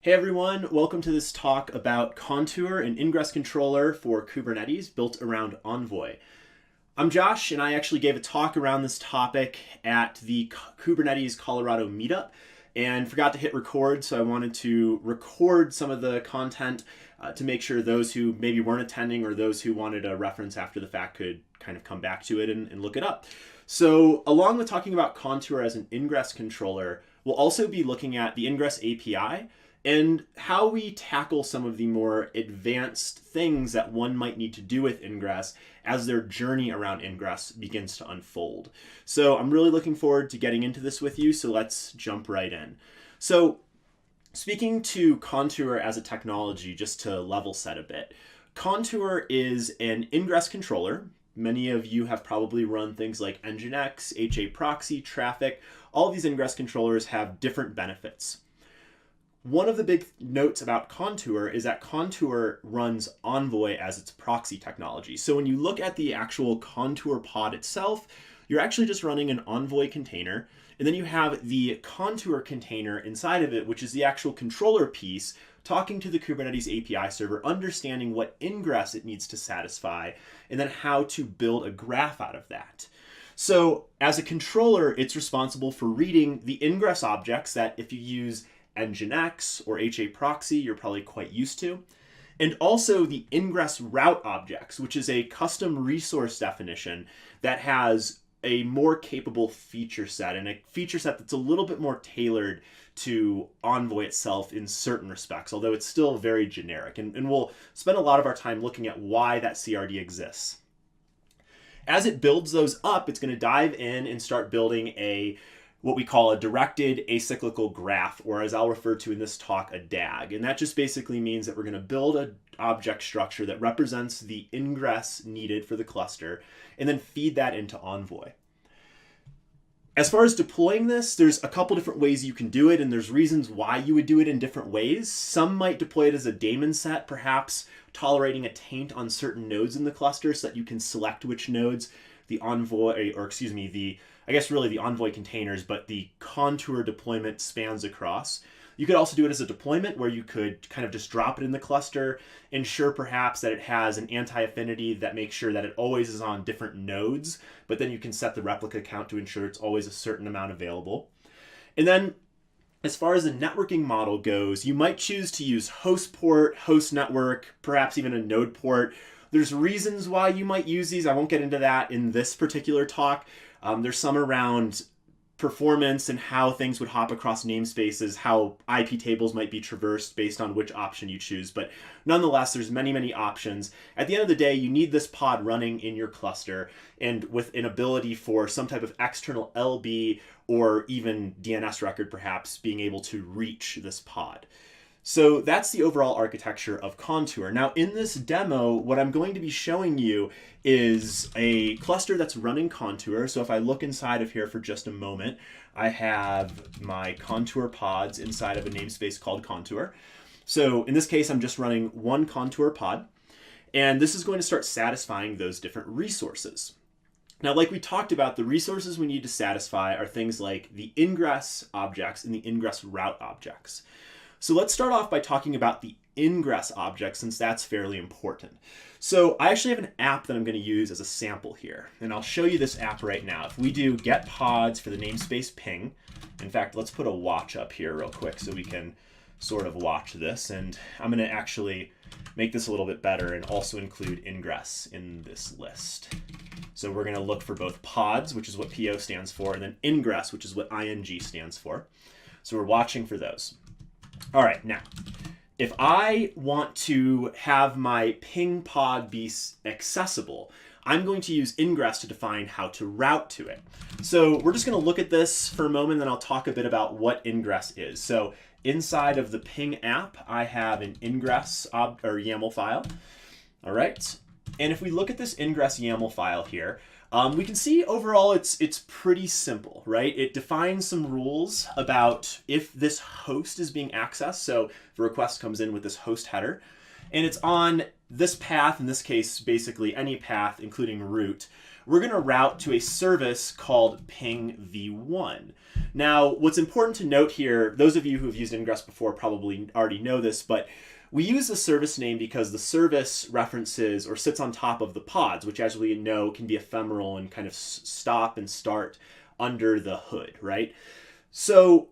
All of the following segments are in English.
Hey everyone, welcome to this talk about Contour, an ingress controller for Kubernetes built around Envoy. I'm Josh, and I actually gave a talk around this topic at the Kubernetes Colorado meetup and forgot to hit record, so I wanted to record some of the content to make sure those who maybe weren't attending or those who wanted a reference after the fact could kind of come back to it and look it up. So along with talking about Contour as an ingress controller, we'll also be looking at the Ingress API and how we tackle some of the more advanced things that one might need to do with Ingress as their journey around Ingress begins to unfold. So I'm really looking forward to getting into this with you, so let's jump right in. So speaking to Contour as a technology, just to level set a bit, Contour is an ingress controller. Many of you have probably run things like Nginx, HA proxy, traffic. All of these ingress controllers have different benefits. One of the big notes about Contour is that Contour runs Envoy as its proxy technology. So when you look at the actual Contour pod itself, you're actually just running an Envoy container, and then you have the Contour container inside of it, which is the actual controller piece, talking to the Kubernetes API server, understanding what ingress it needs to satisfy, and then how to build a graph out of that. So as a controller, it's responsible for reading the ingress objects that if you use Nginx or HA proxy, you're probably quite used to, and also the Ingress Route objects, which is a custom resource definition that has a more capable feature set and a feature set that's a little bit more tailored to Envoy itself in certain respects, although it's still very generic. And we'll spend a lot of our time looking at why that CRD exists. As it builds those up, it's going to dive in and start building what we call a directed acyclical graph, or as I'll refer to in this talk, a DAG. And that just basically means that we're going to build an object structure that represents the ingress needed for the cluster, and then feed that into Envoy. As far as deploying this, there's a couple different ways you can do it, and there's reasons why you would do it in different ways. Some might deploy it as a daemon set, perhaps tolerating a taint on certain nodes in the cluster so that you can select which nodes the Envoy, or excuse me, the Envoy containers, but the Contour deployment spans across. You could also do it as a deployment where you could kind of just drop it in the cluster, ensure perhaps that it has an anti-affinity that makes sure that it always is on different nodes, but then you can set the replica count to ensure it's always a certain amount available. And then as far as the networking model goes, you might choose to use host port, host network, perhaps even a node port. There's reasons why you might use these. I won't get into that in this particular talk. There's some around performance and how things would hop across namespaces, how IP tables might be traversed based on which option you choose. But nonetheless, there's many, many options. At the end of the day, you need this pod running in your cluster and with an ability for some type of external LB or even DNS record perhaps being able to reach this pod. So that's the overall architecture of Contour. Now in this demo, what I'm going to be showing you is a cluster that's running Contour. So if I look inside of here for just a moment, I have my Contour pods inside of a namespace called Contour. So in this case, I'm just running one Contour pod, and this is going to start satisfying those different resources. Now, like we talked about, the resources we need to satisfy are things like the ingress objects and the ingress route objects. So let's start off by talking about the ingress object, since that's fairly important. So I actually have an app that I'm going to use as a sample here, and I'll show you this app right now. If we do get pods for the namespace ping, in fact, let's put a watch up here real quick so we can sort of watch this, and I'm going to actually make this a little bit better and also include ingress in this list. So we're going to look for both pods, which is what PO stands for, and then ingress, which is what ING stands for. So we're watching for those. All right, now, if I want to have my ping pod be accessible, I'm going to use ingress to define how to route to it. So we're just going to look at this for a moment, then I'll talk a bit about what ingress is. So inside of the ping app, I have an ingress or YAML file. All right, and if we look at this ingress YAML file here, we can see overall it's pretty simple, right? It defines some rules about if this host is being accessed. So the request comes in with this host header, and it's on this path, in this case, basically any path, including root, we're going to route to a service called ping v1. Now, what's important to note here, those of you who have used Ingress before probably already know this, but we use the service name because the service references or sits on top of the pods, which, as we know, can be ephemeral and kind of stop and start under the hood, right? So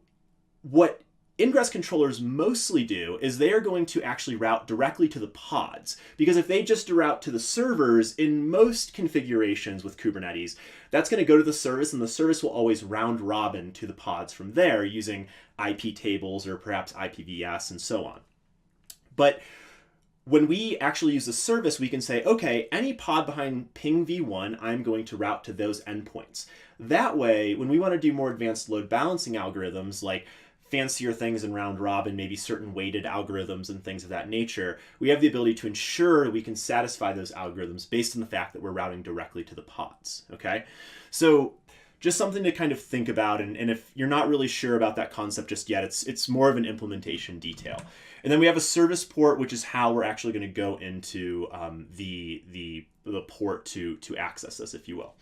what Ingress controllers mostly do is they are going to actually route directly to the pods, because if they just route to the servers in most configurations with Kubernetes, that's going to go to the service, and the service will always round robin to the pods from there using IP tables or perhaps IPVS and so on. But when we actually use the service, we can say, okay, any pod behind ping v1, I'm going to route to those endpoints. That way, when we want to do more advanced load balancing algorithms, like fancier things in round robin, maybe certain weighted algorithms and things of that nature, we have the ability to ensure we can satisfy those algorithms based on the fact that we're routing directly to the pods, okay? So just something to kind of think about, and if you're not really sure about that concept just yet, it's more of an implementation detail. And then we have a service port, which is how we're actually going to go into the port to access this, if you will.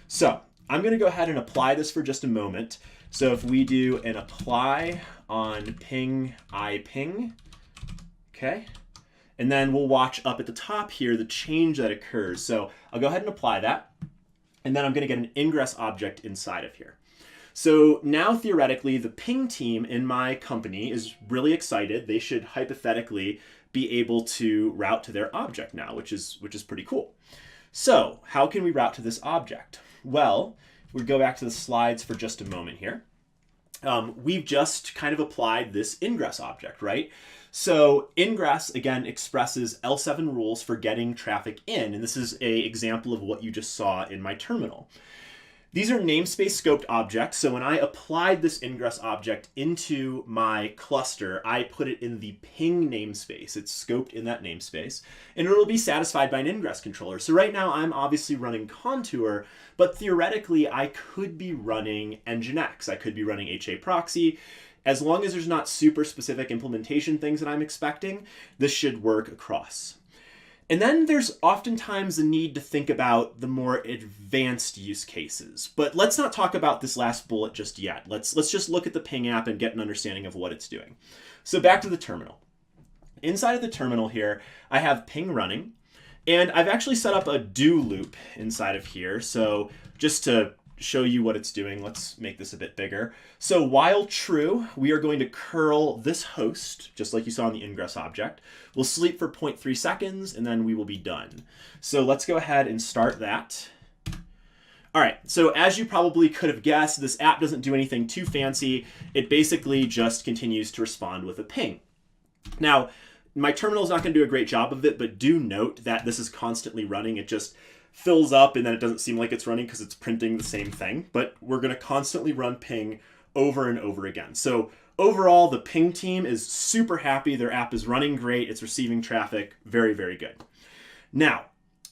So I'm going to go ahead and apply this for just a moment. So if we do an apply on ping iping, okay, and then we'll watch up at the top here the change that occurs. So I'll go ahead and apply that, and then I'm going to get an ingress object inside of here. So now theoretically, the ping team in my company is really excited. They should hypothetically be able to route to their object now, which is pretty cool. So how can we route to this object? Well, we go back to the slides for just a moment here. We've just kind of applied this ingress object, right? So ingress, again, expresses L7 rules for getting traffic in, and this is an example of what you just saw in my terminal. These are namespace scoped objects, so when I applied this ingress object into my cluster, I put it in the ping namespace. It's scoped in that namespace, and it will be satisfied by an ingress controller. So right now I'm obviously running Contour, but theoretically I could be running Nginx. I could be running HA proxy. As long as there's not super specific implementation things that I'm expecting, this should work across. And then there's oftentimes the need to think about the more advanced use cases. But let's not talk about this last bullet just yet. Let's just look at the ping app and get an understanding of what it's doing. So back to the terminal. Inside of the terminal here, I have ping running, and I've actually set up a do loop inside of here. So just to show you what it's doing, let's make this a bit bigger. So while true, we are going to curl this host, just like you saw in the ingress object. We'll sleep for 0.3 seconds, and then we will be done. So let's go ahead and start that. All right, so as you probably could have guessed, this app doesn't do anything too fancy. It basically just continues to respond with a ping. Now, my terminal is not going to do a great job of it, but do note that this is constantly running. It just fills up, and then it doesn't seem like it's running because it's printing the same thing. But we're going to constantly run ping over and over again. So overall, the ping team is super happy. Their app is running great. It's receiving traffic. Very, very good. Now,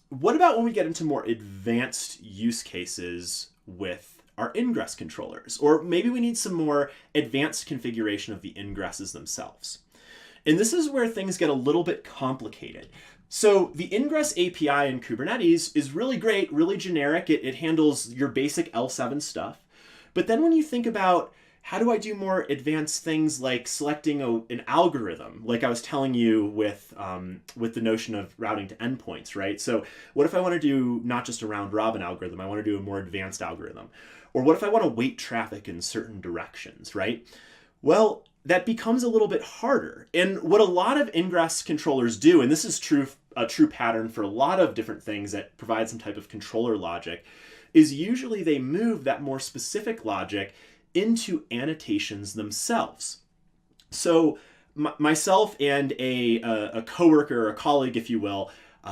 what about when we get into more advanced use cases with our ingress controllers? Or maybe we need some more advanced configuration of the ingresses themselves. And this is where things get a little bit complicated. So the Ingress API in Kubernetes is really great, really generic. It handles your basic L7 stuff. But then when you think about how do I do more advanced things like selecting an algorithm, like I was telling you with the notion of routing to endpoints, right? So what if I want to do not just a round robin algorithm, I want to do a more advanced algorithm? Or what if I want to weight traffic in certain directions, right? Well, that becomes a little bit harder. And what a lot of ingress controllers do, and this is a true pattern for a lot of different things that provide some type of controller logic, is usually they move that more specific logic into annotations themselves. So myself and a coworker, or a colleague, if you will,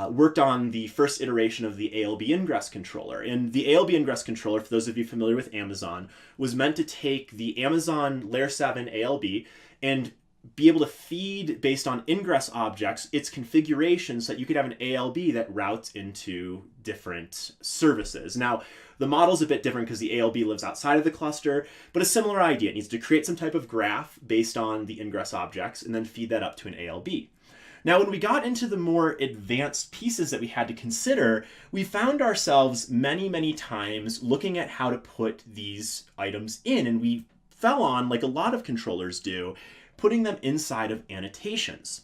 worked on the first iteration of the ALB ingress controller. And the ALB ingress controller, for those of you familiar with Amazon, was meant to take the Amazon Layer 7 ALB and be able to feed, based on ingress objects, its configuration so that you could have an ALB that routes into different services. Now, the model's a bit different because the ALB lives outside of the cluster, but a similar idea. It needs to create some type of graph based on the ingress objects and then feed that up to an ALB. Now, when we got into the more advanced pieces that we had to consider, we found ourselves many times looking at how to put these items in, and we fell on, like a lot of controllers do, putting them inside of annotations.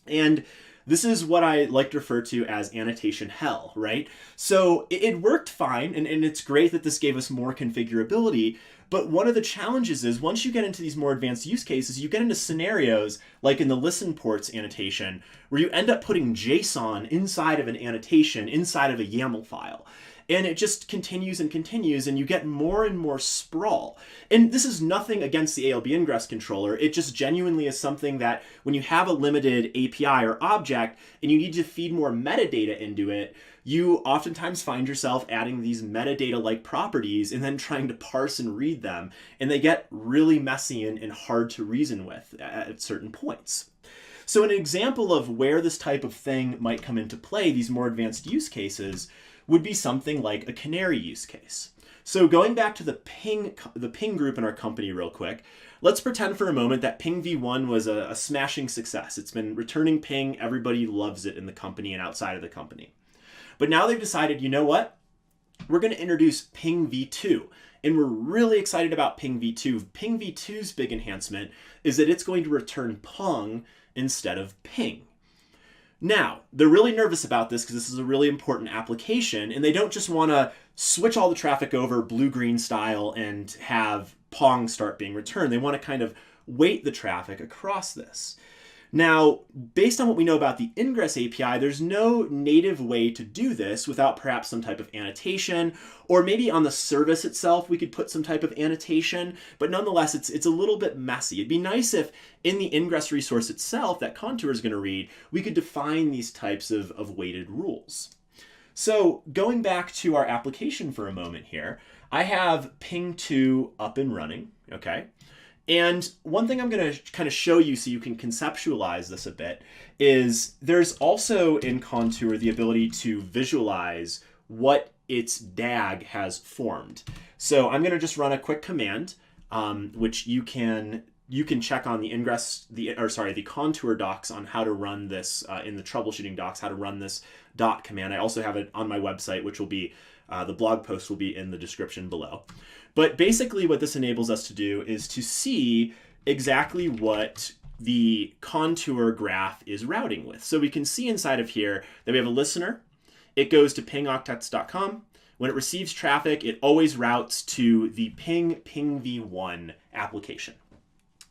And this is what I like to refer to as annotation hell, right? So it worked fine, and it's great that this gave us more configurability, but one of the challenges is once you get into these more advanced use cases, you get into scenarios like in the listen ports annotation, where you end up putting JSON inside of an annotation, inside of a YAML file. And it just continues and continues, and you get more and more sprawl. And this is nothing against the ALB Ingress controller. It just genuinely is something that when you have a limited API or object and you need to feed more metadata into it, you oftentimes find yourself adding these metadata-like properties and then trying to parse and read them. And they get really messy and hard to reason with at certain points. So an example of where this type of thing might come into play, these more advanced use cases, would be something like a canary use case. So going back to the ping group in our company real quick, let's pretend for a moment that ping v1 was a smashing success. It's been returning ping, everybody loves it in the company and outside of the company. But now they've decided, you know what? We're going to introduce ping v2. And we're really excited about ping v2. Ping v2's big enhancement is that it's going to return pong instead of ping. Now, they're really nervous about this because this is a really important application, and they don't just want to switch all the traffic over blue-green style and have Pong start being returned. They want to kind of weight the traffic across this. Now, based on what we know about the Ingress API, there's no native way to do this without perhaps some type of annotation, or maybe on the service itself we could put some type of annotation, but nonetheless it's a little bit messy. It'd be nice if in the Ingress resource itself that Contour is going to read, we could define these types of weighted rules. So going back to our application for a moment here, I have ping2 up and running, okay? And one thing I'm going to kind of show you so you can conceptualize this a bit is there's also in Contour the ability to visualize what its DAG has formed. So I'm going to just run a quick command, which you can check on the Contour docs on how to run this in the troubleshooting docs, how to run this dot command. I also have it on my website, which will be the blog post will be in the description below. But basically what this enables us to do is to see exactly what the Contour graph is routing with. So we can see inside of here that we have a listener. It goes to ping.octetz.com. When it receives traffic, it always routes to the ping v1 application.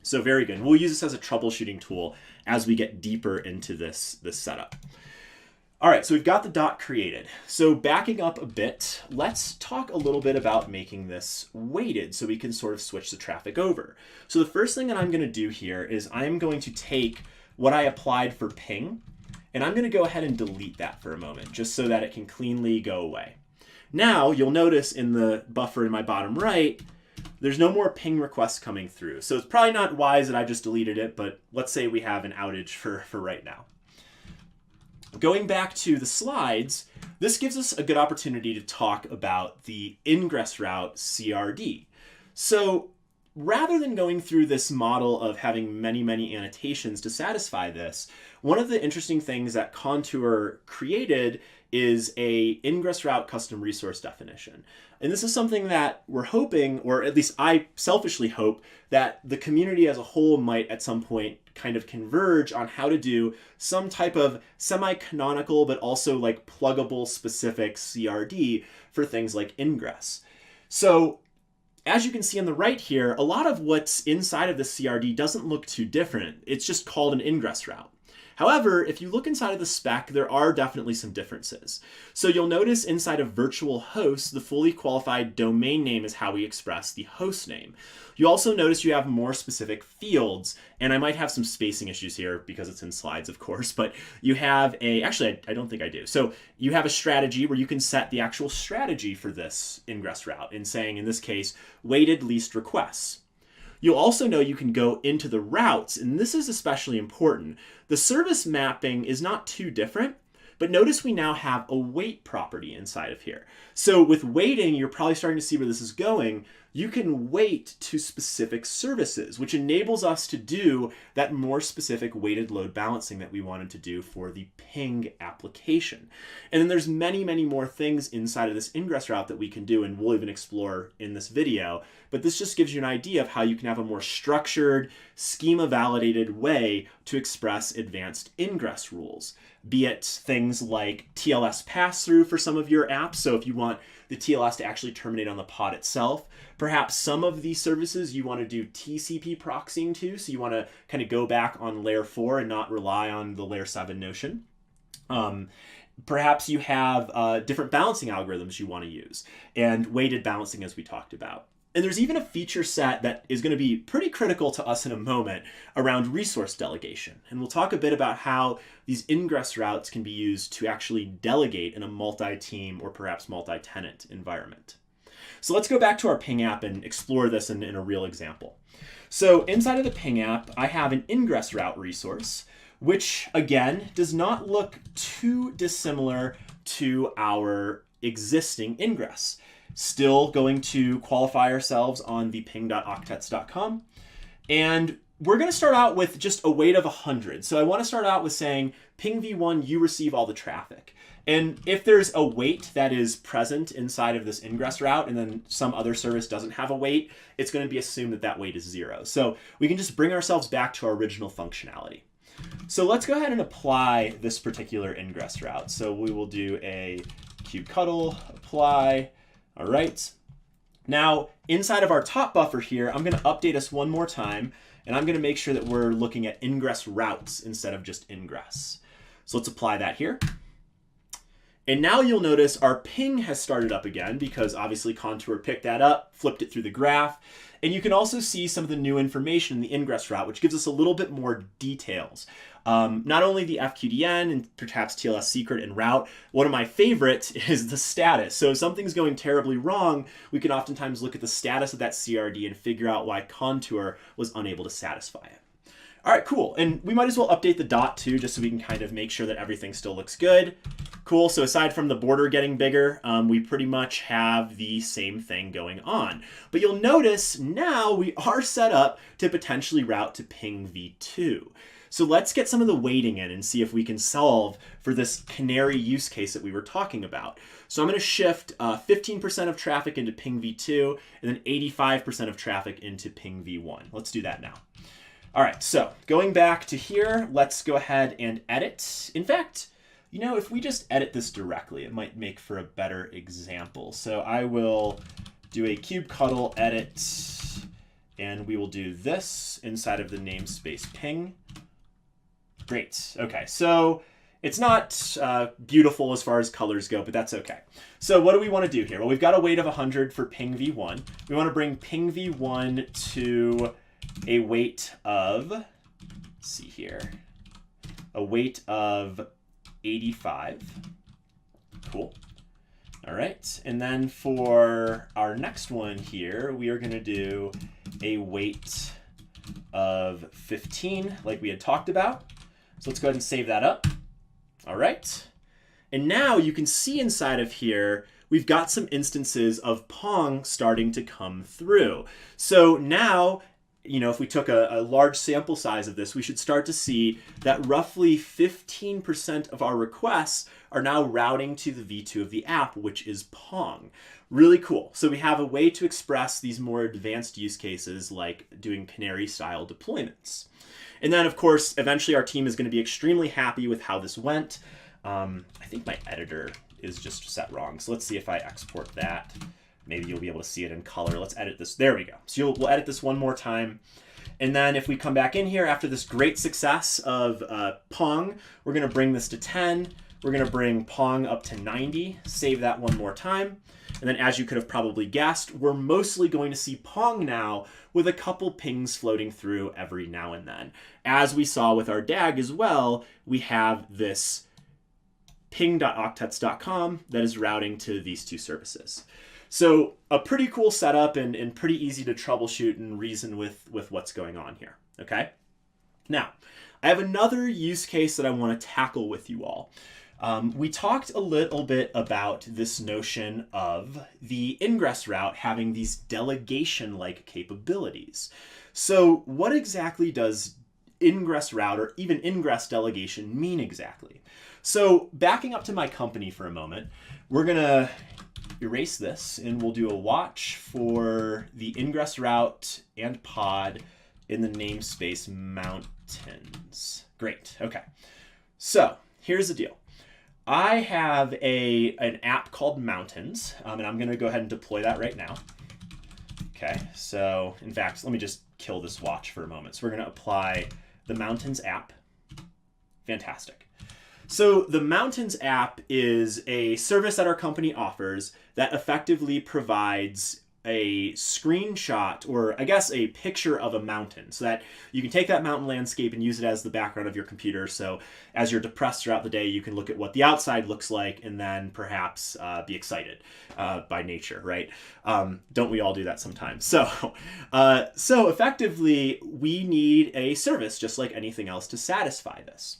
So very good. We'll use this as a troubleshooting tool as we get deeper into this setup. All right, so we've got the dot created. So backing up a bit, let's talk a little bit about making this weighted so we can sort of switch the traffic over. So the first thing that I'm going to do here is I'm going to take what I applied for ping, and I'm going to go ahead and delete that for a moment, just so that it can cleanly go away. Now, you'll notice in the buffer in my bottom right, there's no more ping requests coming through. So it's probably not wise that I just deleted it, but let's say we have an outage for right now. Going back to the slides, this gives us a good opportunity to talk about the IngressRoute CRD. So rather than going through this model of having many annotations to satisfy this, one of the interesting things that Contour created is a IngressRoute Custom Resource Definition. And this is something that we're hoping, or at least I selfishly hope, that the community as a whole might at some point kind of converge on how to do some type of semi-canonical but also like pluggable specific CRD for things like Ingress. So as you can see on the right here, a lot of what's inside of the CRD doesn't look too different. It's just called an ingress route. However, if you look inside of the spec, there are definitely some differences. So you'll notice inside of virtual hosts, the fully qualified domain name is how we express the host name. You also notice you have more specific fields, and I might have some spacing issues here because it's in slides, of course, but you have actually, I don't think I do. So you have a strategy where you can set the actual strategy for this ingress route in saying, in this case, weighted least requests. You'll also know you can go into the routes, and this is especially important. The service mapping is not too different, but notice we now have a weight property inside of here. So with weighting, you're probably starting to see where this is going. you can wait to specific services, which enables us to do that more specific weighted load balancing that we wanted to do for the ping application. And then there's many, many more things inside of this ingress route that we can do, and we'll even explore in this video. But this just gives you an idea of how you can have a more structured, schema-validated way to express advanced ingress rules, be it things like TLS pass-through for some of your apps. So if you want the TLS to actually terminate on the pod itself, perhaps some of these services you want to do TCP proxying to, so you want to kind of go back on layer 4 and not rely on the layer 7 notion. Perhaps you have different balancing algorithms you want to use, and weighted balancing as we talked about. And there's even a feature set that is going to be pretty critical to us in a moment around resource delegation. And we'll talk a bit about how these ingress routes can be used to actually delegate in a multi-team or perhaps multi-tenant environment. So let's go back to our ping app and explore this in a real example. So inside of the ping app, I have an ingress route resource, which again does not look too dissimilar to our existing ingress. Still going to qualify ourselves on the ping.octetz.com. And we're going to start out with just a weight of 100. So I want to start out with saying, ping v1, you receive all the traffic. And if there's a weight that is present inside of this ingress route and then some other service doesn't have a weight, it's going to be assumed that that weight is 0. So we can just bring ourselves back to our original functionality. So let's go ahead and apply this particular ingress route. So we will do a kubectl apply. All right. Now, inside of our top buffer here, I'm going to update us one more time, and I'm going to make sure that we're looking at ingress routes instead of just ingress. So let's apply that here. And now you'll notice our ping has started up again because obviously Contour picked that up, flipped it through the graph. And you can also see some of the new information in the ingress route, which gives us a little bit more details. Not only the FQDN and perhaps TLS secret and route, one of my favorites is the status. So if something's going terribly wrong, we can oftentimes look at the status of that CRD and figure out why Contour was unable to satisfy it. All right, cool. And we might as well update the dot too, just so we can kind of make sure that everything still looks good. Cool, so aside from the border getting bigger, we pretty much have the same thing going on. But you'll notice now we are set up to potentially route to ping v2. So let's get some of the weighting in and see if we can solve for this canary use case that we were talking about. So I'm going to shift 15% of traffic into ping v2 and then 85% of traffic into ping v1. Let's do that now. All right, so going back to here, let's go ahead and edit. In fact, you know, if we just edit this directly, it might make for a better example. So I will do a kubectl edit, and we will do this inside of the namespace ping. Great. Okay, so it's not beautiful as far as colors go, but that's okay. So what do we want to do here? Well, we've got a weight of 100 for ping v1. We want to bring ping v1 to a weight of, let's see here, a weight of 85. Cool. All right. And then for our next one here, we are going to do a weight of 15 like we had talked about. So let's go ahead and save that up. All right. And now you can see inside of here, we've got some instances of Pong starting to come through. So now, you know, if we took a large sample size of this, we should start to see that roughly 15% of our requests are now routing to the v2 of the app, which is Pong. Really cool. So we have a way to express these more advanced use cases like doing canary-style deployments. And then, of course, eventually our team is going to be extremely happy with how this went. I think my editor is just set wrong. So let's see if I export that. Maybe you'll be able to see it in color. Let's edit this. There we go. So we'll edit this one more time. And then if we come back in here after this great success of Pong, we're going to bring this to 10. We're going to bring Pong up to 90. Save that one more time. And then as you could have probably guessed, we're mostly going to see Pong now with a couple pings floating through every now and then. As we saw with our DAG as well, we have this ping.octetz.com that is routing to these two services. So a pretty cool setup and pretty easy to troubleshoot and reason with what's going on here, okay? Now, I have another use case that I want to tackle with you all. we talked a little bit about this notion of the Ingress route having these delegation-like capabilities. So what exactly does Ingress route or even Ingress delegation mean exactly? So backing up to my company for a moment, we're going to erase this and we'll do a watch for the Ingress route and pod in the namespace mountains. Great. Okay. So here's the deal. I have an app called Mountains, and I'm going to go ahead and deploy that right now. Okay, so in fact, let me just kill this watch for a moment. So we're going to apply the Mountains app. Fantastic. So the Mountains app is a service that our company offers that effectively provides a screenshot, or I guess a picture of a mountain, so that you can take that mountain landscape and use it as the background of your computer. So as you're depressed throughout the day, you can look at what the outside looks like and then perhaps be excited by nature, right? Don't we all do that sometimes? So effectively, we need a service just like anything else to satisfy this.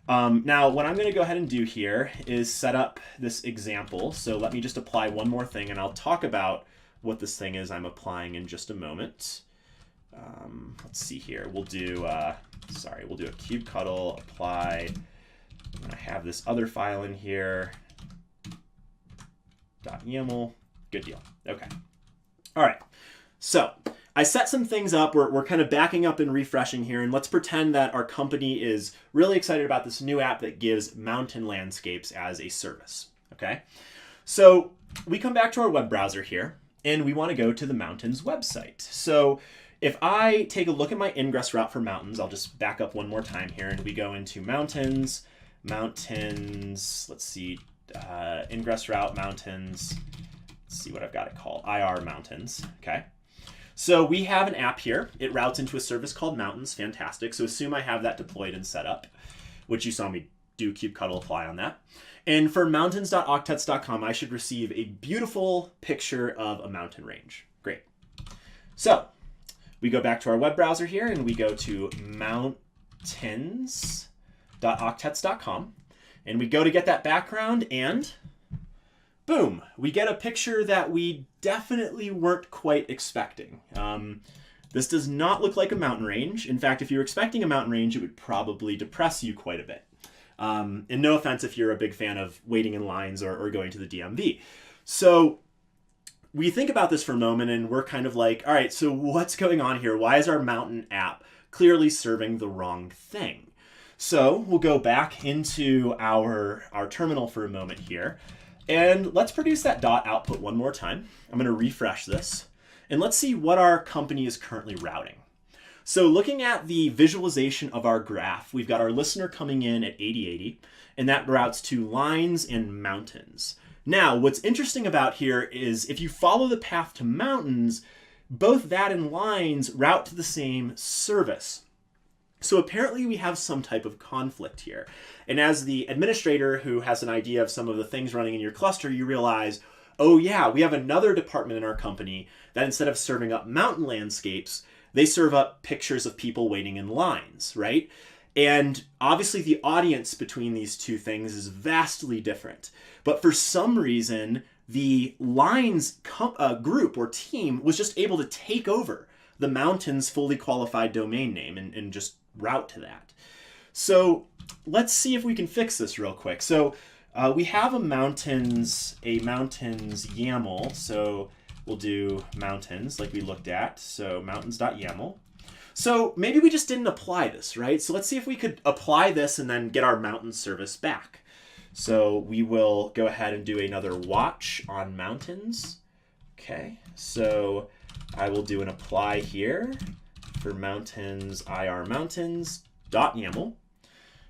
Now, what I'm going to go ahead and do here is set up this example. So let me just apply one more thing, and I'll talk about what this thing is I'm applying in just a moment. Let's see here. We'll do a kubectl apply. I have this other file in here. .yaml. Good deal. Okay. All right. So I set some things up. We're kind of backing up and refreshing here, and let's pretend that our company is really excited about this new app that gives mountain landscapes as a service. Okay. So we come back to our web browser here, and we want to go to the Mountains website. So if I take a look at my ingress route for mountains, I'll just back up one more time here, and we go into Mountains, let's see, Ingress Route Mountains, let's see what I've got it called, IR Mountains, okay? So we have an app here. It routes into a service called Mountains, fantastic. So assume I have that deployed and set up, which you saw me do kubectl apply on that. And for mountains.octetz.com, I should receive a beautiful picture of a mountain range. Great. So we go back to our web browser here, and we go to mountains.octetz.com, and we go to get that background, and boom, we get a picture that we definitely weren't quite expecting. This does not look like a mountain range. In fact, if you're expecting a mountain range, it would probably depress you quite a bit. And no offense if you're a big fan of waiting in lines or going to the DMV. So we think about this for a moment, and we're kind of like, all right, so what's going on here? Why is our mountain app clearly serving the wrong thing? So we'll go back into our terminal for a moment here, and let's produce that dot output one more time. I'm going to refresh this, and let's see what our company is currently routing. So looking at the visualization of our graph, we've got our listener coming in at 8080, and that routes to lines and mountains. Now, what's interesting about here is if you follow the path to mountains, both that and lines route to the same service. So apparently we have some type of conflict here. And as the administrator who has an idea of some of the things running in your cluster, you realize, oh yeah, we have another department in our company that instead of serving up mountain landscapes, they serve up pictures of people waiting in lines, right? And obviously the audience between these two things is vastly different. But for some reason, the lines group or team was just able to take over the mountains fully qualified domain name and just route to that. So let's see if we can fix this real quick. So we have a mountains YAML. So we'll do mountains like we looked at. So mountains.yaml. So maybe we just didn't apply this, right? So let's see if we could apply this and then get our mountain service back. So we will go ahead and do another watch on mountains. Okay, so I will do an apply here for mountains, IR mountains.yaml,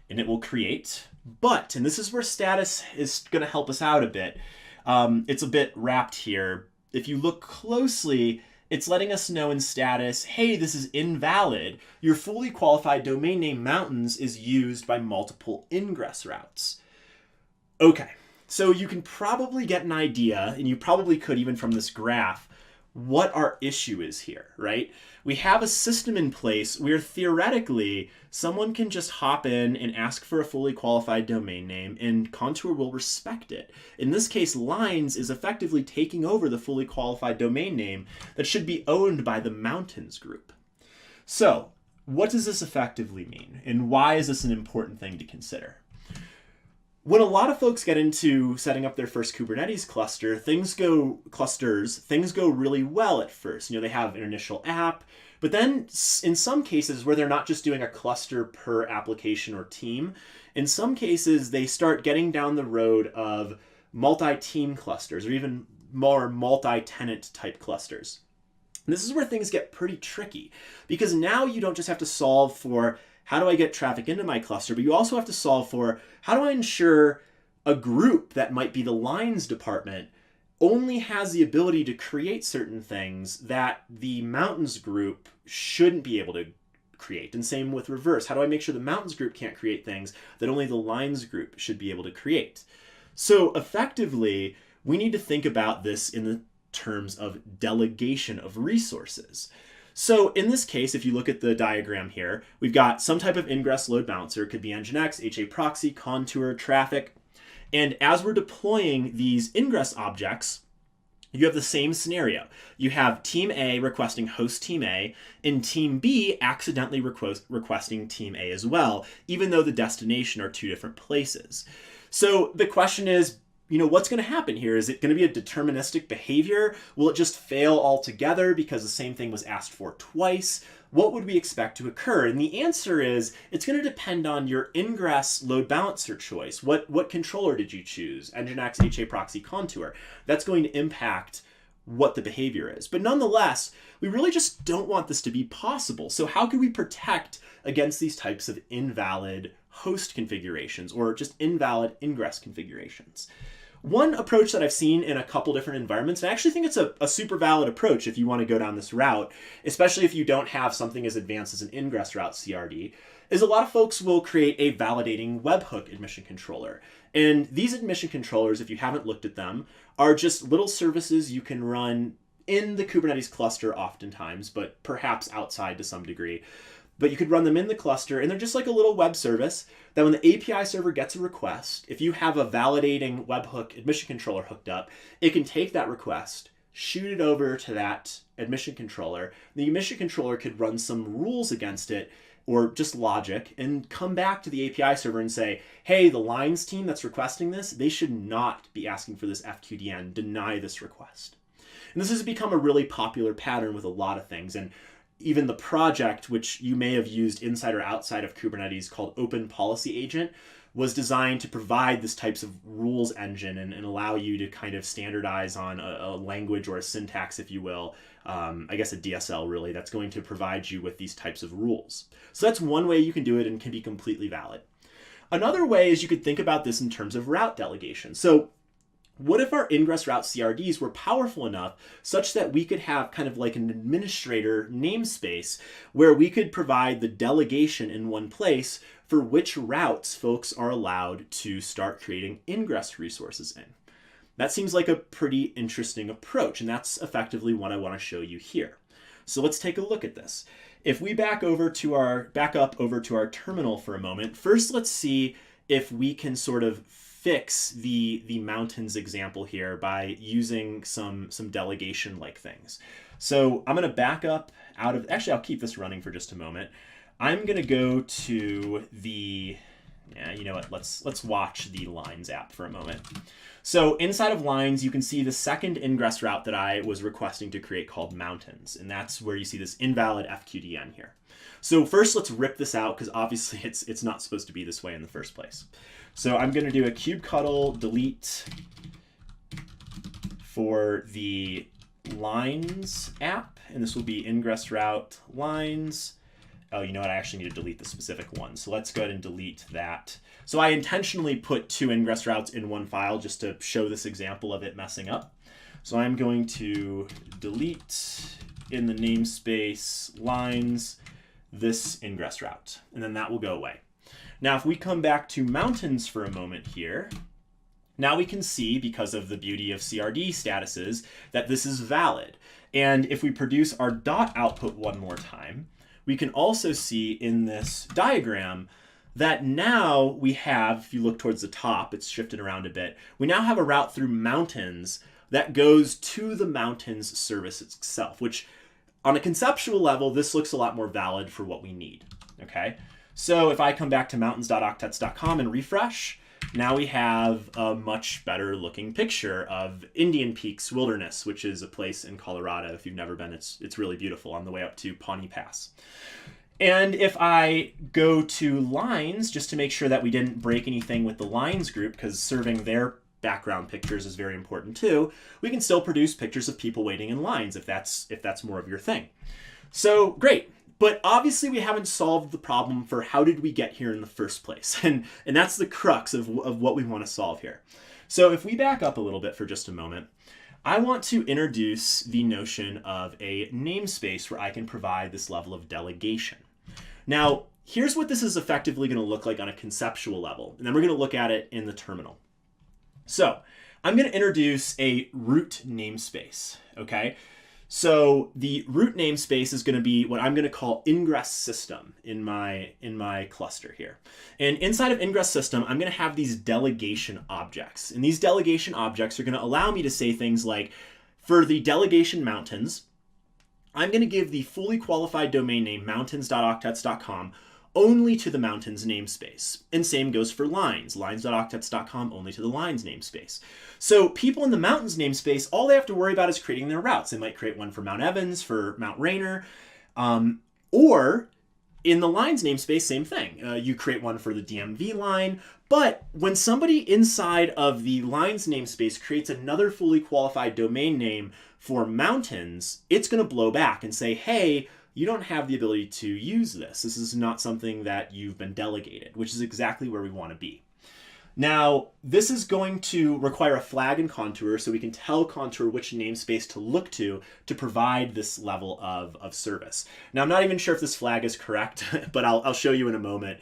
and it will create. But, and this is where status is going to help us out a bit. It's a bit wrapped here. If you look closely, it's letting us know in status, hey, this is invalid. Your fully qualified domain name mountains is used by multiple ingress routes. Okay, so you can probably get an idea, and you probably could even from this graph, what our issue is here, right? We have a system in place where theoretically someone can just hop in and ask for a fully qualified domain name and Contour will respect it. In this case, Lines is effectively taking over the fully qualified domain name that should be owned by the Mountains group. So what does this effectively mean? And why is this an important thing to consider? When a lot of folks get into setting up their first Kubernetes cluster, things go really well at first. They have an initial app, but then in some cases where they're not just doing a cluster per application or team, in some cases they start getting down the road of multi-team clusters or even more multi-tenant type clusters. And this is where things get pretty tricky because now you don't just have to solve for how do I get traffic into my cluster, but you also have to solve for how do I ensure a group that might be the Lines department only has the ability to create certain things that the Mountains group shouldn't be able to create. And same with reverse. How do I make sure the Mountains group can't create things that only the Lines group should be able to create? So effectively, we need to think about this in the terms of delegation of resources. So in this case, if you look at the diagram here, we've got some type of ingress load balancer. It could be Nginx, HA proxy, Contour, traffic. And as we're deploying these ingress objects, you have the same scenario. You have team A requesting host team A, and team B accidentally requesting team A as well, even though the destination are two different places. So the question is, what's going to happen here? Is it going to be a deterministic behavior? Will it just fail altogether because the same thing was asked for twice? What would we expect to occur? And the answer is it's going to depend on your ingress load balancer choice. What controller did you choose? Nginx, HA proxy, Contour. That's going to impact what the behavior is. But nonetheless, we really just don't want this to be possible. So how can we protect against these types of invalid host configurations or just invalid ingress configurations? One approach that I've seen in a couple different environments, and I actually think it's a super valid approach if you want to go down this route, especially if you don't have something as advanced as an IngressRoute CRD, is a lot of folks will create a validating webhook admission controller. And these admission controllers, if you haven't looked at them, are just little services you can run in the Kubernetes cluster oftentimes, but perhaps outside to some degree. But you could run them in the cluster, and they're just like a little web service that when the API server gets a request, if you have a validating webhook admission controller hooked up, it can take that request, shoot it over to that admission controller. The admission controller could run some rules against it or just logic and come back to the API server and say, hey, the Lines team that's requesting this, they should not be asking for this FQDN, deny this request. And this has become a really popular pattern with a lot of things. And even the project, which you may have used inside or outside of Kubernetes called Open Policy Agent, was designed to provide this types of rules engine and allow you to kind of standardize on a language or a syntax, if you will, I guess a DSL really, that's going to provide you with these types of rules. So that's one way you can do it and can be completely valid. Another way is you could think about this in terms of route delegation. So what if our IngressRoute CRDs were powerful enough such that we could have kind of like an administrator namespace where we could provide the delegation in one place for which routes folks are allowed to start creating ingress resources in? That seems like a pretty interesting approach, and that's effectively what I want to show you here. So let's take a look at this. If we back up over to our terminal for a moment, first let's see if we can sort of fix the Mountains example here by using some delegation like things. So I'm going to back up out of, actually I'll keep this running for just a moment. I'm going to go to the, you know what, let's watch the Lines app for a moment. So inside of Lines, you can see the second ingress route that I was requesting to create called Mountains, and that's where you see this invalid FQDN here. So first let's rip this out because obviously it's not supposed to be this way in the first place. So I'm going to do a kubectl delete for the Lines app, and this will be IngressRoute Lines. Oh, you know what? I actually need to delete the specific one. So let's go ahead and delete that. So I intentionally put two ingress routes in one file just to show this example of it messing up. So I'm going to delete in the namespace Lines this ingress route, and then that will go away. Now, if we come back to Mountains for a moment here, Now we can see, because of the beauty of CRD statuses, that this is valid. And if we produce our dot output one more time, we can also see in this diagram that now we have, if you look towards the top, it's shifted around a bit, we now have a route through mountains that goes to the mountains service itself, which on a conceptual level, this looks a lot more valid for what we need, okay? So if I come back to mountains.octetz.com and refresh, now we have a much better looking picture of Indian Peaks Wilderness, which is a place in Colorado. If you've never been, it's really beautiful on the way up to Pawnee Pass. And if I go to lines, just to make sure that we didn't break anything with the lines group, because serving their background pictures is very important too, we can still produce pictures of people waiting in lines if that's more of your thing. So great. But obviously we haven't solved the problem for how did we get here in the first place. And that's the crux of what we want to solve here. So if we back up a little bit for just a moment, I want to introduce the notion of a namespace where I can provide this level of delegation. Now, here's what this is effectively going to look like on a conceptual level. And then we're going to look at it in the terminal. So I'm going to introduce a root namespace, okay? So the root namespace is going to be what I'm going to call Ingress System in my cluster here. And inside of Ingress System, I'm going to have these delegation objects. And these delegation objects are going to allow me to say things like, for the delegation mountains, I'm going to give the fully qualified domain name mountains.octetz.com only to the mountains namespace. And same goes for lines, lines.octetz.com only to the lines namespace. So people in the mountains namespace, all they have to worry about is creating their routes. They might create one for Mount Evans, for Mount Rainier, or in the lines namespace, same thing. You create one for the DMV line, but when somebody inside of the lines namespace creates another fully qualified domain name for mountains, it's going to blow back and say, hey, you don't have the ability to use this. This is not something that you've been delegated, which is exactly where we want to be. Now, this is going to require a flag in Contour so we can tell Contour which namespace to look to provide this level of service. Now, I'm not even sure if this flag is correct, but I'll show you in a moment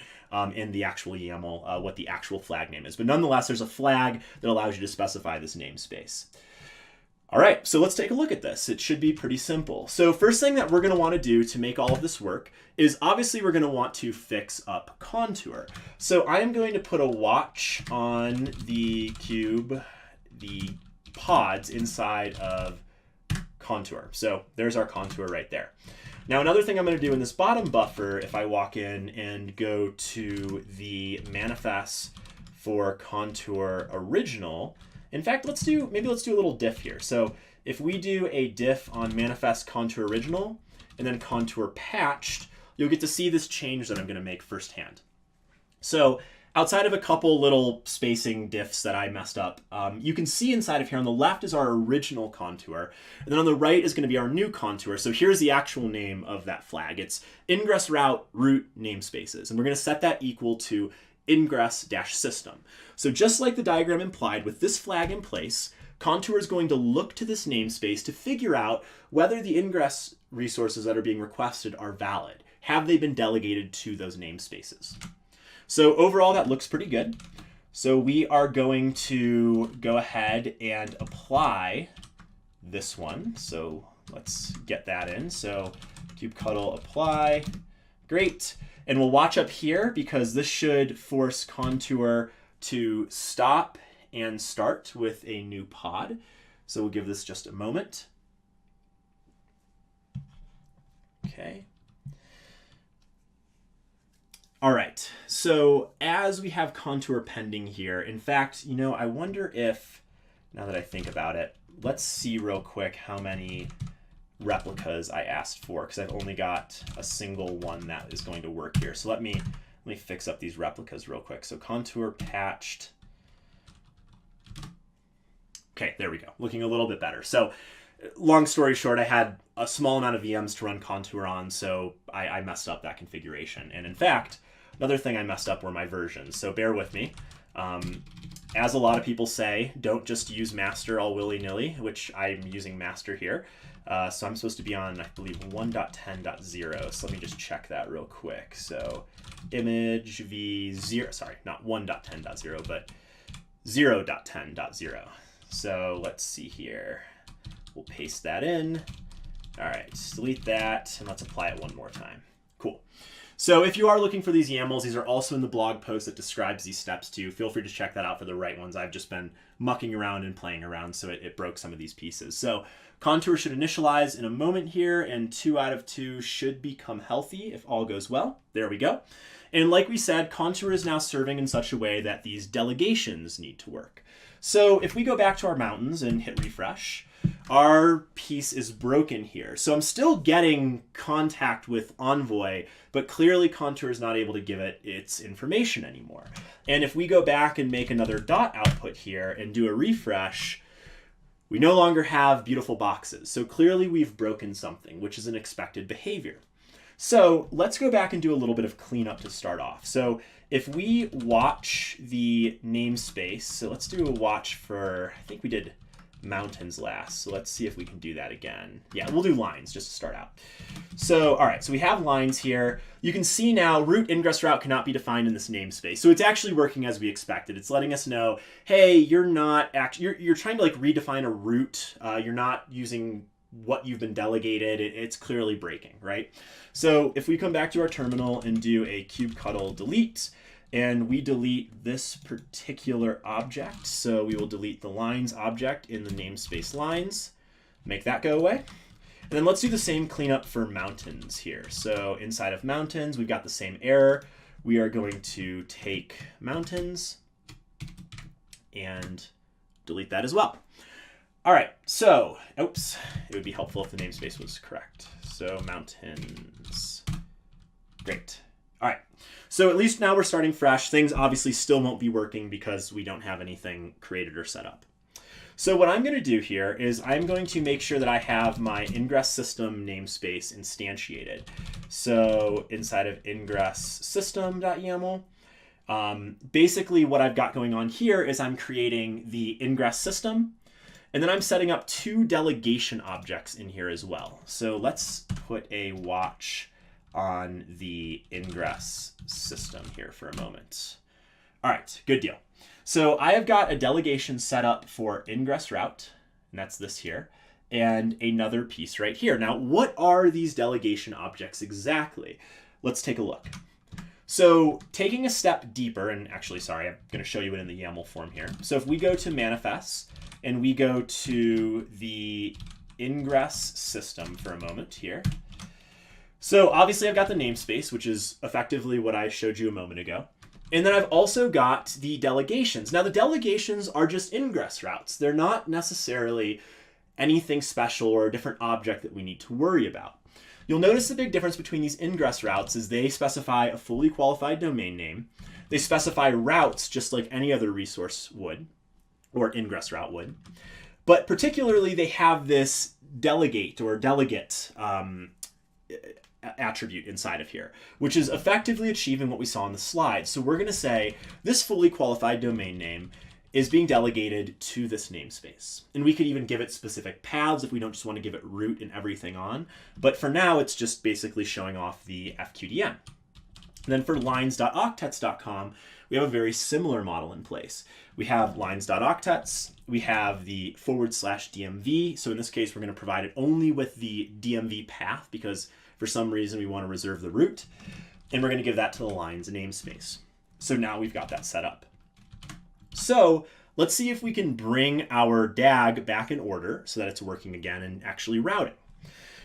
in the actual YAML what the actual flag name is. But nonetheless, there's a flag that allows you to specify this namespace. All right, so let's take a look at this. It should be pretty simple. So first thing that we're going to want to do to make all of this work is obviously we're going to want to fix up Contour. So I am going to put a watch on the cube, the pods inside of Contour. So there's our Contour right there. Now another thing I'm going to do in this bottom buffer, if I walk in and go to the manifest for Contour original, in fact, maybe let's do a little diff here. So if we do a diff on manifest Contour original and then Contour patched, you'll get to see this change that I'm going to make firsthand. So outside of a couple little spacing diffs that I messed up, you can see inside of here on the left is our original Contour, and then on the right is going to be our new Contour. So here's the actual name of that flag. It's IngressRoute root namespaces, and we're going to set that equal to ingress-system. So just like the diagram implied, with this flag in place, Contour is going to look to this namespace to figure out whether the ingress resources that are being requested are valid. Have they been delegated to those namespaces? So overall, that looks pretty good. So we are going to go ahead and apply this one. So let's get that in. So kubectl apply, great. And we'll watch up here because this should force Contour to stop and start with a new pod. So we'll give this just a moment. Okay. All right, so as we have Contour pending here, in fact, I wonder if, now that I think about it, let's see real quick how many replicas I asked for, because I've only got a single one that is going to work here. So let me fix up these replicas real quick. So Contour patched. Okay, there we go. Looking a little bit better. So long story short, I had a small amount of VMs to run Contour on, so I messed up that configuration. And in fact, another thing I messed up were my versions. So bear with me. As a lot of people say, don't just use master all willy-nilly, which I'm using master here. So I'm supposed to be on, I believe, 1.10.0. So let me just check that real quick. So image v0, sorry, not 1.10.0, but 0.10.0. So let's see here. We'll paste that in. All right, delete that, and let's apply it one more time. Cool. So if you are looking for these YAMLs, these are also in the blog post that describes these steps too. Feel free to check that out for the right ones. I've just been mucking around and playing around, so it broke some of these pieces. So contour should initialize in a moment here, and 2 out of 2 should become healthy if all goes well. There we go. And like we said, contour is now serving in such a way that these delegations need to work. So if we go back to our mountains and hit refresh, our piece is broken here. So I'm still getting contact with Envoy, but clearly contour is not able to give it its information anymore. And if we go back and make another dot output here and do a refresh, we no longer have beautiful boxes. So clearly we've broken something, which is an expected behavior. So let's go back and do a little bit of cleanup to start off. So if we watch the namespace, so let's do a watch for, I think we did mountains last. So let's see if we can do that again. Yeah, we'll do lines just to start out. So, all right, so we have lines here. You can see now route IngressRoute cannot be defined in this namespace. So it's actually working as we expected. It's letting us know, hey, you're not actually, you're trying to like redefine a route. You're not using what you've been delegated. It's clearly breaking, right? So if we come back to our terminal and do a kubectl delete, and we delete this particular object. So we will delete the lines object in the namespace lines, make that go away. And then let's do the same cleanup for mountains here. So inside of mountains, we've got the same error. We are going to take mountains and delete that as well. All right, so, oops, it would be helpful if the namespace was correct. So mountains, great. All right, so at least now we're starting fresh. Things obviously still won't be working because we don't have anything created or set up. So what I'm going to do here is I'm going to make sure that I have my Ingress system namespace instantiated. So inside of ingress system.yaml, basically what I've got going on here is I'm creating the Ingress system, and then I'm setting up 2 delegation objects in here as well. So let's put a watch on the Ingress system here for a moment. All right, good deal. So I have got a delegation set up for IngressRoute, and that's this here, and another piece right here. Now, what are these delegation objects exactly? Let's take a look. So taking a step deeper, and actually, sorry, I'm going to show you it in the YAML form here. So if we go to manifests and we go to the Ingress system for a moment here, so obviously I've got the namespace, which is effectively what I showed you a moment ago. And then I've also got the delegations. Now the delegations are just ingress routes. They're not necessarily anything special or a different object that we need to worry about. You'll notice the big difference between these ingress routes is they specify a fully qualified domain name. They specify routes just like any other resource would, or ingress route would. But particularly they have this delegate or delegate attribute inside of here, which is effectively achieving what we saw on the slide. So we're going to say this fully qualified domain name is being delegated to this namespace. And we could even give it specific paths if we don't just want to give it root and everything on. But for now, it's just basically showing off the FQDN. And then for lines.octetz.com, we have a very similar model in place. We have lines.octetz, we have the /DMV. So in this case, we're going to provide it only with the DMV path because for some reason we want to reserve the root, and we're going to give that to the lines namespace. So now we've got that set up. So let's see if we can bring our DAG back in order so that it's working again and actually routing.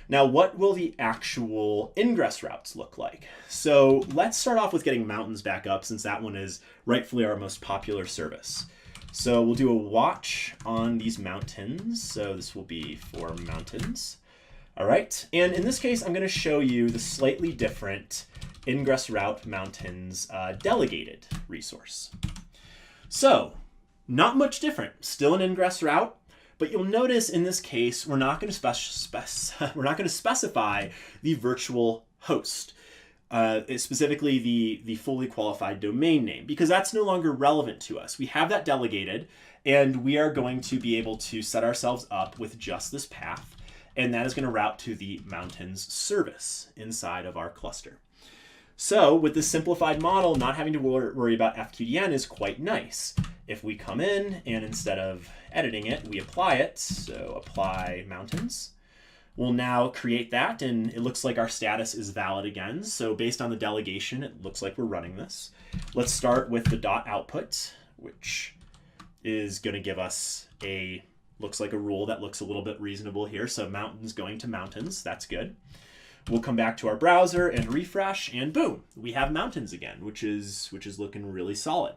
Now, what will the actual ingress routes look like? So let's start off with getting mountains back up since that one is rightfully our most popular service. So we'll do a watch on these mountains. So this will be for mountains. All right, and in this case, I'm going to show you the slightly different IngressRoute Mountains delegated resource. So, not much different, still an IngressRoute, but you'll notice in this case, we're not going to specify the virtual host, specifically the fully qualified domain name, because that's no longer relevant to us. We have that delegated, and we are going to be able to set ourselves up with just this path. And that is going to route to the mountains service inside of our cluster. So with this simplified model, not having to worry about FQDN is quite nice. if we come in and instead of editing it, we apply it, so apply mountains, we'll now create that, and it looks like our status is valid again. So based on the delegation, it looks like we're running this. Let's start with the dot output, which is going to give us looks like a rule that looks a little bit reasonable here. So mountains going to mountains, that's good. We'll come back to our browser and refresh, and boom, we have mountains again, which is looking really solid.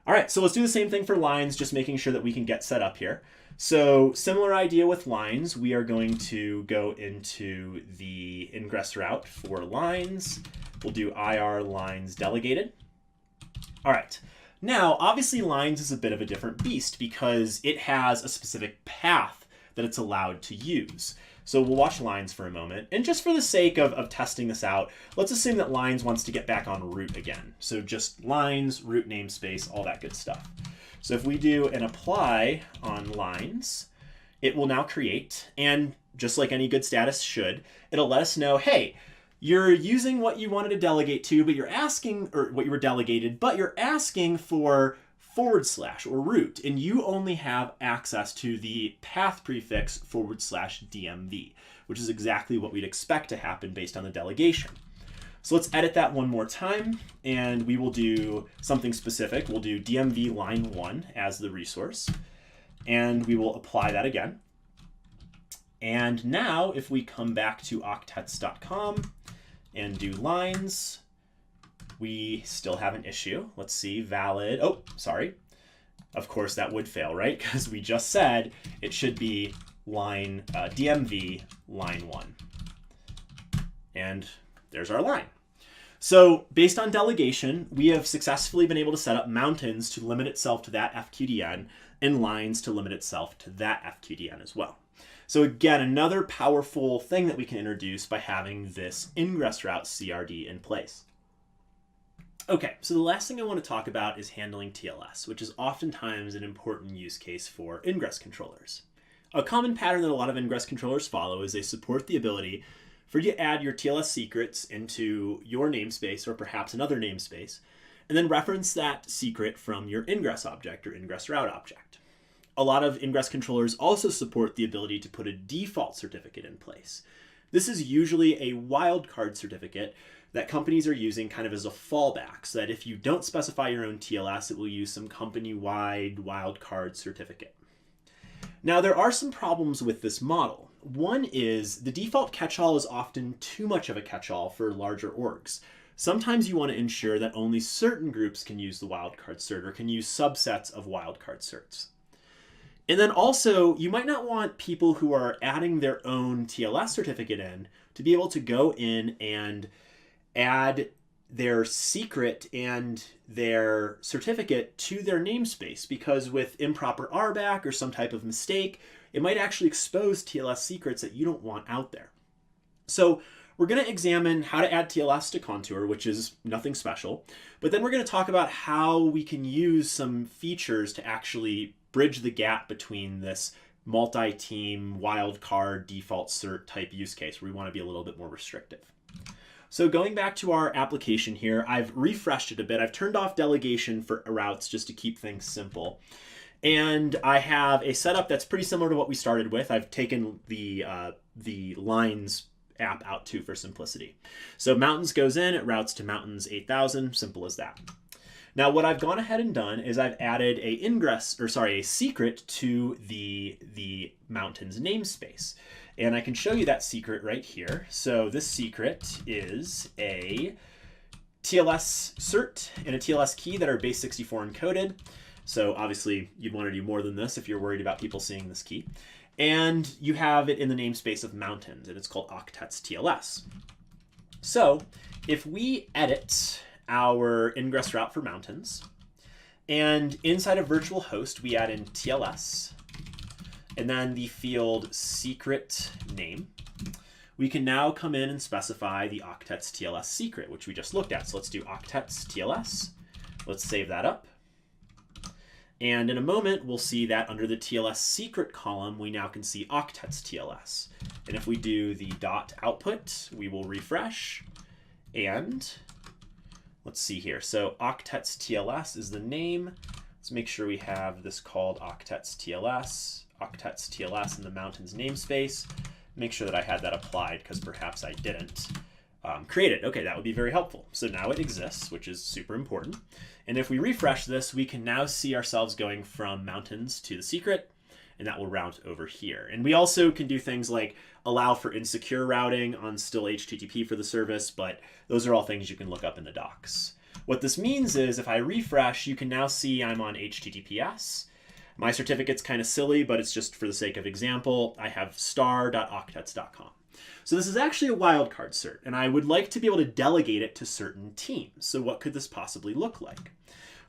All right, so let's do the same thing for lines, just making sure that we can get set up here. So similar idea with lines, we are going to go into the Ingress route for lines. We'll do IR lines delegated. All right, now obviously lines is a bit of a different beast because it has a specific path that it's allowed to use. So we'll watch lines for a moment. And just for the sake of testing this out, let's assume that lines wants to get back on root again. So just lines, root namespace, all that good stuff. So if we do an apply on lines, it will now create, and just like any good status should, it'll let us know, hey, you're using what you wanted to delegate to, but you're asking, or what you were delegated, but you're asking for / or root, and you only have access to the path prefix / DMV, which is exactly what we'd expect to happen based on the delegation. So let's edit that one more time, and we will do something specific. We'll do DMV line 1 as the resource, and we will apply that again. And now if we come back to octetz.com and do lines, we still have an issue. Let's see, valid. Oh, sorry. Of course that would fail, right? Because we just said it should be line DMV line 1. And there's our line. So based on delegation, we have successfully been able to set up mountains to limit itself to that FQDN and lines to limit itself to that FQDN as well. So again, another powerful thing that we can introduce by having this IngressRoute CRD in place. Okay, so the last thing I want to talk about is handling TLS, which is oftentimes an important use case for Ingress controllers. A common pattern that a lot of Ingress controllers follow is they support the ability for you to add your TLS secrets into your namespace or perhaps another namespace, and then reference that secret from your Ingress object or IngressRoute object. A lot of Ingress controllers also support the ability to put a default certificate in place. This is usually a wildcard certificate that companies are using kind of as a fallback, so that if you don't specify your own TLS, it will use some company-wide wildcard certificate. Now, there are some problems with this model. One is the default catch-all is often too much of a catch-all for larger orgs. Sometimes you want to ensure that only certain groups can use the wildcard cert or can use subsets of wildcard certs. And then also, you might not want people who are adding their own TLS certificate in to be able to go in and add their secret and their certificate to their namespace, because with improper RBAC or some type of mistake, it might actually expose TLS secrets that you don't want out there. So we're going to examine how to add TLS to Contour, which is nothing special, but then we're going to talk about how we can use some features to actually bridge the gap between this multi-team wildcard default cert type use case where we want to be a little bit more restrictive. So going back to our application here, I've refreshed it a bit. I've turned off delegation for routes just to keep things simple. And I have a setup that's pretty similar to what we started with. I've taken the lines app out too for simplicity. So mountains goes in, it routes to mountains 8000, simple as that. Now what I've gone ahead and done is I've added a secret to the mountains namespace. And I can show you that secret right here. So this secret is a TLS cert and a TLS key that are base 64 encoded. So obviously you'd want to do more than this if you're worried about people seeing this key. And you have it in the namespace of mountains, and it's called octetz TLS. So if we edit our ingress route for mountains, and inside of virtual host, we add in TLS, and then the field secret name, we can now come in and specify the octetz TLS secret, which we just looked at. So let's do octetz TLS. Let's save that up. And in a moment, we'll see that under the TLS secret column, we now can see octetz TLS. And if we do the dot output, we will refresh. And let's see here. So octetz TLS is the name. Let's Let's make sure we have this called octetz TLS in the mountains namespace. Make sure that I had that applied because perhaps I didn't create it. Okay, that would be very helpful. So now it exists, which is super important. And if we refresh this, we can now see ourselves going from mountains to the secret, and that will route over here. And we also can do things like allow for insecure routing on still HTTP for the service, but those are all things you can look up in the docs. What this means is if I refresh, you can now see I'm on HTTPS. My certificate's kind of silly, but it's just for the sake of example. I have star.octetz.com. So this is actually a wildcard cert, and I would like to be able to delegate it to certain teams. So what could this possibly look like?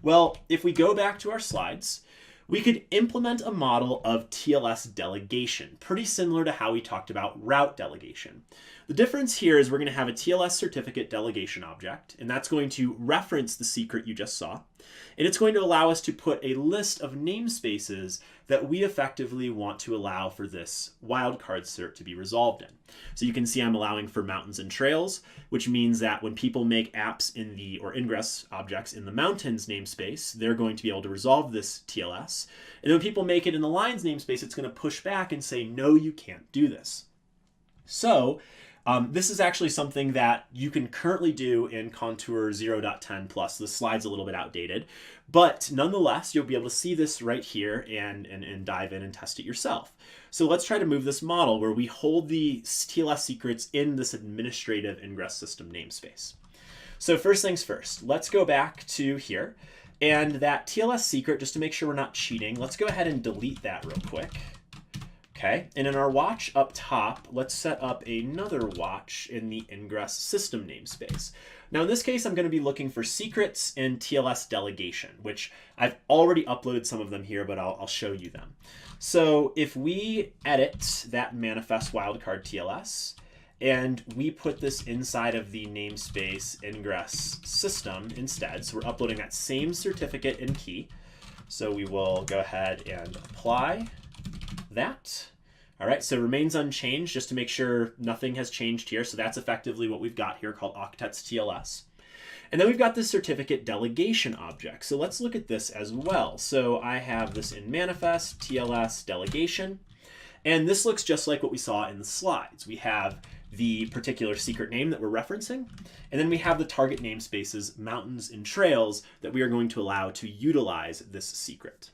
Well, if we go back to our slides, we could implement a model of TLS delegation, pretty similar to how we talked about route delegation. The difference here is we're going to have a TLS certificate delegation object, and that's going to reference the secret you just saw. And it's going to allow us to put a list of namespaces that we effectively want to allow for this wildcard cert to be resolved in. So you can see I'm allowing for mountains and trails, which means that when people make apps in the, or ingress objects in the mountains namespace, they're going to be able to resolve this TLS. And then when people make it in the lines namespace, it's going to push back and say, no, you can't do this. So this is actually something that you can currently do in Contour 0.10 plus. The slide's a little bit outdated, but nonetheless, you'll be able to see this right here and dive in and test it yourself. So let's try to move this model where we hold the TLS secrets in this administrative Ingress system namespace. So first things first, let's go back to here. And that TLS secret, just to make sure we're not cheating, let's go ahead and delete that real quick. Okay, and in our watch up top, let's set up another watch in the Ingress system namespace. Now in this case, I'm going to be looking for secrets in TLS delegation, which I've already uploaded some of them here, but I'll show you them. So if we edit that manifest wildcard TLS, and we put this inside of the namespace Ingress system instead, so we're uploading that same certificate and key. So we will go ahead and apply that. All right, so it remains unchanged just to make sure nothing has changed here. So that's effectively what we've got here called octetz TLS. And then we've got this certificate delegation object. So let's look at this as well. So I have this in manifest TLS delegation, and this looks just like what we saw in the slides. We have the particular secret name that we're referencing, and then we have the target namespaces, mountains and trails, that we are going to allow to utilize this secret.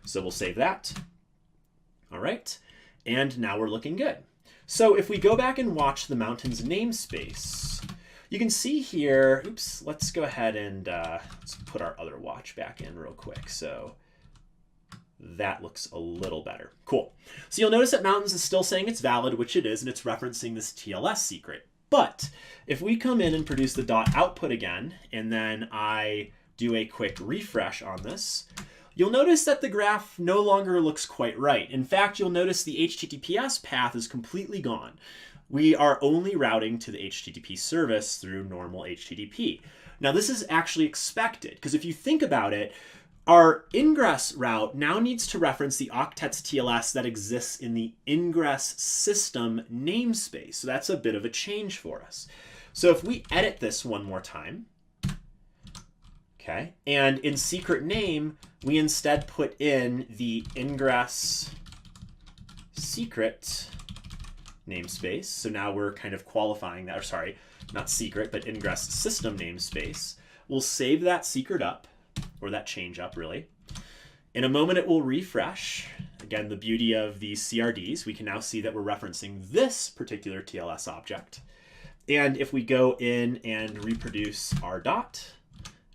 So we'll save that. All right, and now we're looking good. So if we go back and watch the mountains namespace, you can see here, oops, let's go ahead and let's put our other watch back in real quick. So that looks a little better. Cool. So you'll notice that mountains is still saying it's valid, which it is, and it's referencing this TLS secret. But if we come in and produce the dot output again, and then I do a quick refresh on this, you'll notice that the graph no longer looks quite right. In fact, you'll notice the HTTPS path is completely gone. We are only routing to the HTTP service through normal HTTP. Now, this is actually expected, because if you think about it, our ingress route now needs to reference the octetz TLS that exists in the ingress system namespace. So that's a bit of a change for us. So if we edit this one more time, okay, and in secret name, we instead put in the ingress secret namespace. So now we're kind of qualifying that, or sorry, not secret, but ingress system namespace. We'll save that secret up, or that change up really. In a moment, it will refresh. Again, the beauty of these CRDs, we can now see that we're referencing this particular TLS object. And if we go in and reproduce our dot,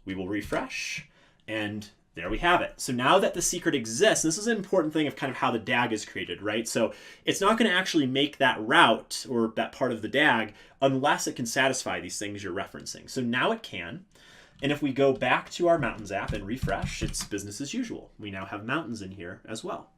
we will refresh, and there we have it. So now that the secret exists, this is an important thing of kind of how the DAG is created, right? So it's not going to actually make that route or that part of the DAG unless it can satisfy these things you're referencing. So now it can. And if we go back to our mountains app and refresh, it's business as usual. We now have mountains in here as well.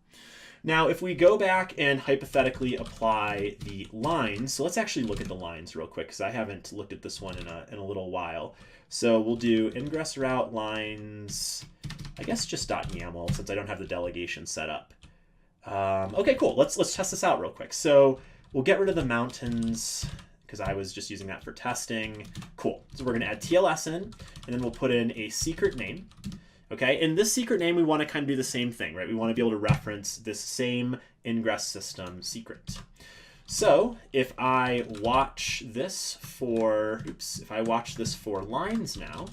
Now, if we go back and hypothetically apply the lines, so let's actually look at the lines real quick, because I haven't looked at this one in a little while. So we'll do IngressRoute lines, I guess just .yaml, since I don't have the delegation set up. Okay, cool. Let's test this out real quick. So we'll get rid of the mountains, because I was just using that for testing. Cool. So we're going to add TLS in, and then we'll put in a secret name. Okay, in this secret name, we want to kind of do the same thing, right? We want to be able to reference this same ingress system secret. So if I watch this for, if I watch this for lines now,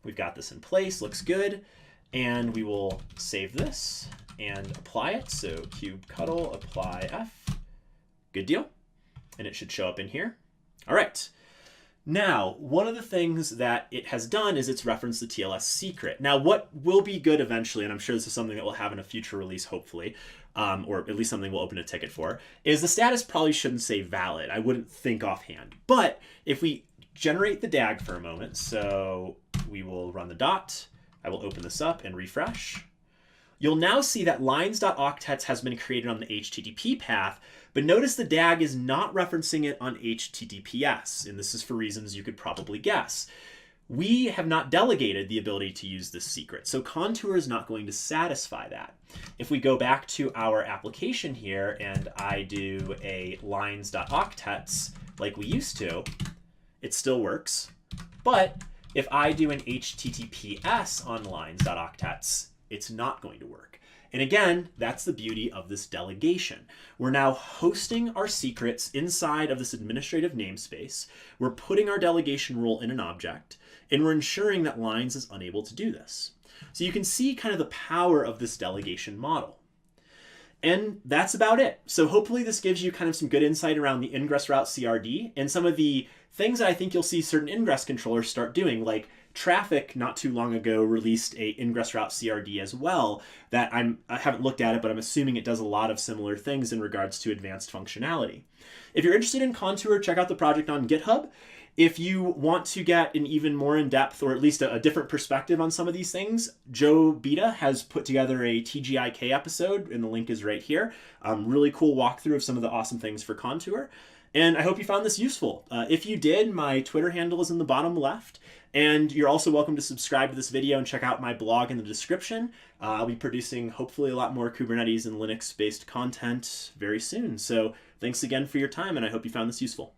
we've got this in place, looks good. And we will save this and apply it. So kubectl apply f, good deal. And it should show up in here. All right. Now, one of the things that it has done is it's referenced the TLS secret. Now, what will be good eventually, and I'm sure this is something that we'll have in a future release, hopefully, or at least something we'll open a ticket for, is the status probably shouldn't say valid. I wouldn't think offhand. But if we generate the DAG for a moment, so we will run the dot, I will open this up and refresh. You'll now see that lines.octetz has been created on the HTTP path, but notice the DAG is not referencing it on HTTPS, and this is for reasons you could probably guess. We have not delegated the ability to use this secret, so Contour is not going to satisfy that. If we go back to our application here and I do a lines.octetz like we used to, it still works. But if I do an HTTPS on lines.octetz, it's not going to work. And again, that's the beauty of this delegation. We're now hosting our secrets inside of this administrative namespace. We're putting our delegation rule in an object, and we're ensuring that Lines is unable to do this. So you can see kind of the power of this delegation model. And that's about it. So hopefully this gives you kind of some good insight around the IngressRoute CRD and some of the things that I think you'll see certain ingress controllers start doing, like Traffic not too long ago released a IngressRoute CRD as well that I haven't looked at it, but I'm assuming it does a lot of similar things in regards to advanced functionality. If you're interested in Contour, check out the project on GitHub. If you want to get an even more in-depth or at least a different perspective on some of these things, Joe Beta has put together a TGIK episode, and the link is right here. Really cool walkthrough of some of the awesome things for Contour. And I hope you found this useful. If you did, my Twitter handle is in the bottom left. And you're also welcome to subscribe to this video and check out my blog in the description. I'll be producing hopefully a lot more Kubernetes and Linux-based content very soon. So thanks again for your time, and I hope you found this useful.